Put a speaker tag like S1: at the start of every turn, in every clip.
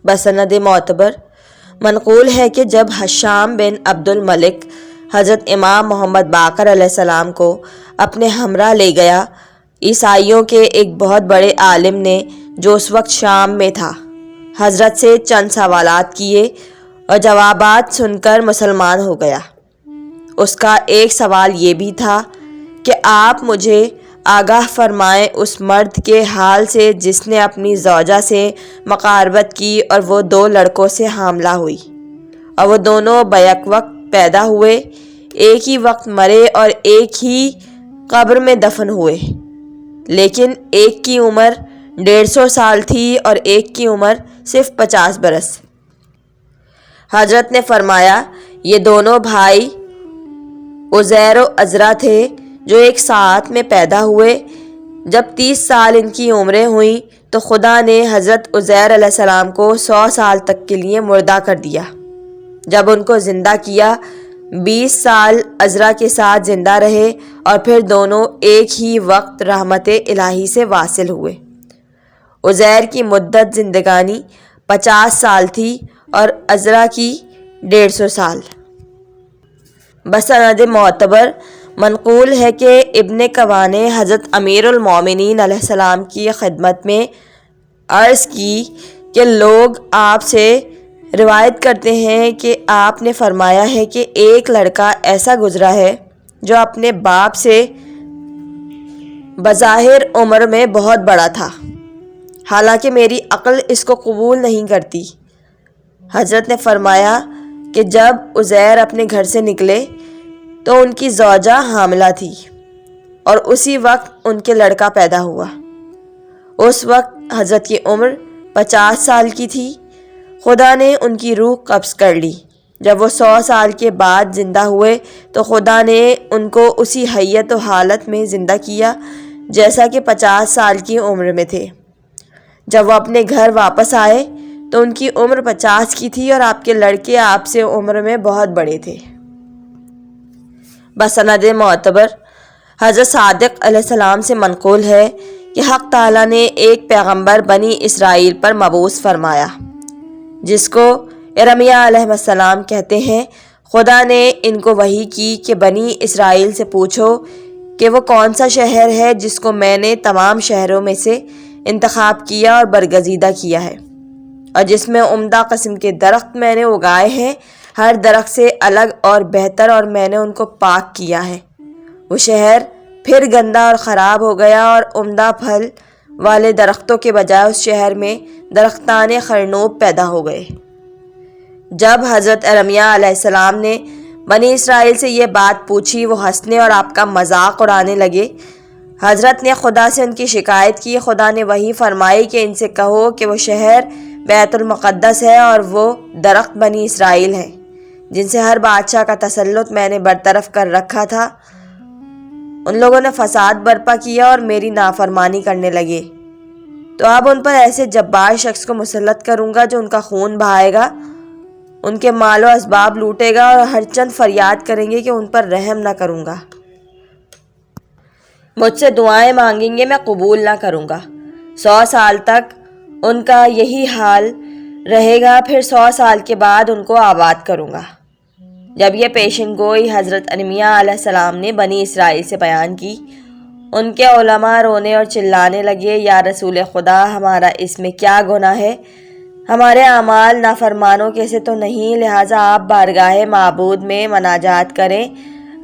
S1: بسند معتبر منقول ہے کہ جب حشام بن عبد الملک حضرت امام محمد باقر علیہ السلام کو اپنے ہمراہ لے گیا، عیسائیوں کے ایک بہت بڑے عالم نے جو اس وقت شام میں تھا حضرت سے چند سوالات کیے اور جوابات سن کر مسلمان ہو گیا۔ اس کا ایک سوال یہ بھی تھا کہ آپ مجھے آگاہ فرمائیں اس مرد کے حال سے جس نے اپنی زوجہ سے مقاربت کی اور وہ 2 لڑکوں سے حاملہ ہوئی اور وہ دونوں بیک وقت پیدا ہوئے، ایک ہی وقت مرے اور ایک ہی قبر میں دفن ہوئے، لیکن ایک کی عمر 150 سال تھی اور ایک کی عمر صرف 50 برس۔ حضرت نے فرمایا یہ دونوں بھائی عزیر و عذرا تھے جو ایک ساعت میں پیدا ہوئے۔ جب 30 سال ان کی عمریں ہوئیں تو خدا نے حضرت عزیر علیہ السلام کو 100 سال تک کے لیے مردہ کر دیا۔ جب ان کو زندہ کیا 20 سال عذرا کے ساتھ زندہ رہے اور پھر دونوں ایک ہی وقت رحمت الہی سے واصل ہوئے۔ عزیر کی مدت زندگانی 50 سال تھی اور عذرا کی 150 سال۔ بسند معتبر منقول ہے کہ ابن کوا نے حضرت امیر المومنین علیہ السلام کی خدمت میں عرض کی کہ لوگ آپ سے روایت کرتے ہیں کہ آپ نے فرمایا ہے کہ ایک لڑکا ایسا گزرا ہے جو اپنے باپ سے بظاہر عمر میں بہت بڑا تھا، حالانکہ میری عقل اس کو قبول نہیں کرتی۔ حضرت نے فرمایا کہ جب عزیر اپنے گھر سے نکلے تو ان کی زوجہ حاملہ تھی اور اسی وقت ان کے لڑکا پیدا ہوا۔ اس وقت حضرت کی عمر 50 سال کی تھی۔ خدا نے ان کی روح قبض کر لی۔ جب وہ 100 سال کے بعد زندہ ہوئے تو خدا نے ان کو اسی حیت و حالت میں زندہ کیا جیسا کہ 50 سال کی عمر میں تھے۔ جب وہ اپنے گھر واپس آئے تو ان کی عمر 50 کی تھی اور آپ کے لڑکے آپ سے عمر میں بہت بڑے تھے۔ بسند معتبر حضرت صادق علیہ السلام سے منقول ہے کہ حق تعالیٰ نے ایک پیغمبر بنی اسرائیل پر مبعوث فرمایا جس کو ارمیہ علیہ السلام کہتے ہیں۔ خدا نے ان کو وحی کی کہ بنی اسرائیل سے پوچھو کہ وہ کون سا شہر ہے جس کو میں نے تمام شہروں میں سے انتخاب کیا اور برگزیدہ کیا ہے اور جس میں عمدہ قسم کے درخت میں نے اگائے ہیں، ہر درخت سے الگ اور بہتر، اور میں نے ان کو پاک کیا ہے۔ وہ شہر پھر گندا اور خراب ہو گیا اور عمدہ پھل والے درختوں کے بجائے اس شہر میں درختان خرنوب پیدا ہو گئے۔ جب حضرت ارمیہ علیہ السلام نے بنی اسرائیل سے یہ بات پوچھی وہ ہنسنے اور آپ کا مذاق اڑانے لگے۔ حضرت نے خدا سے ان کی شکایت کی۔ خدا نے وحی فرمائی کہ ان سے کہو کہ وہ شہر بیت المقدس ہے اور وہ درخت بنی اسرائیل ہیں جن سے ہر بادشاہ کا تسلط میں نے برطرف کر رکھا تھا۔ ان لوگوں نے فساد برپا کیا اور میری نافرمانی کرنے لگے، تو اب ان پر ایسے جبار شخص کو مسلط کروں گا جو ان کا خون بہائے گا، ان کے مال و اسباب لوٹے گا اور ہر چند فریاد کریں گے کہ ان پر رحم نہ کروں گا۔ مجھ سے دعائیں مانگیں گے، میں قبول نہ کروں گا۔ 100 سال تک ان کا یہی حال رہے گا، پھر 100 سال کے بعد ان کو آباد کروں گا۔ جب یہ پیشن گوئی حضرت ارمیہ علیہ السلام نے بنی اسرائیل سے بیان کی، ان کے علماء رونے اور چلانے لگے، یا رسول خدا، ہمارا اس میں کیا گناہ ہے؟ ہمارے اعمال نافرمانوں کے سے تو نہیں، لہٰذا آپ بارگاہ معبود میں مناجات کریں۔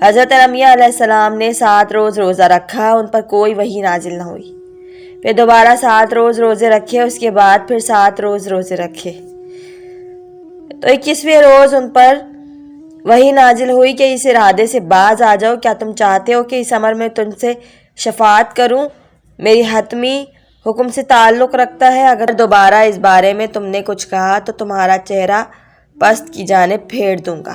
S1: حضرت ارمیہ علیہ السلام نے 7 روز روزہ رکھا، ان پر کوئی وحی نازل نہ ہوئی۔ پھر دوبارہ 7 روز روزے رکھے، اس کے بعد پھر 7 روز روزے رکھے، تو 21ویں روز ان پر وحی نازل ہوئی کہ اس ارادے سے باز آ جاؤ، کیا تم چاہتے ہو کہ اس امر میں تم سے شفاعت کروں؟ میری حتمی حکم سے تعلق رکھتا ہے، اگر دوبارہ اس بارے میں تم نے کچھ کہا تو تمہارا چہرہ پست کی جانب پھیر دوں گا۔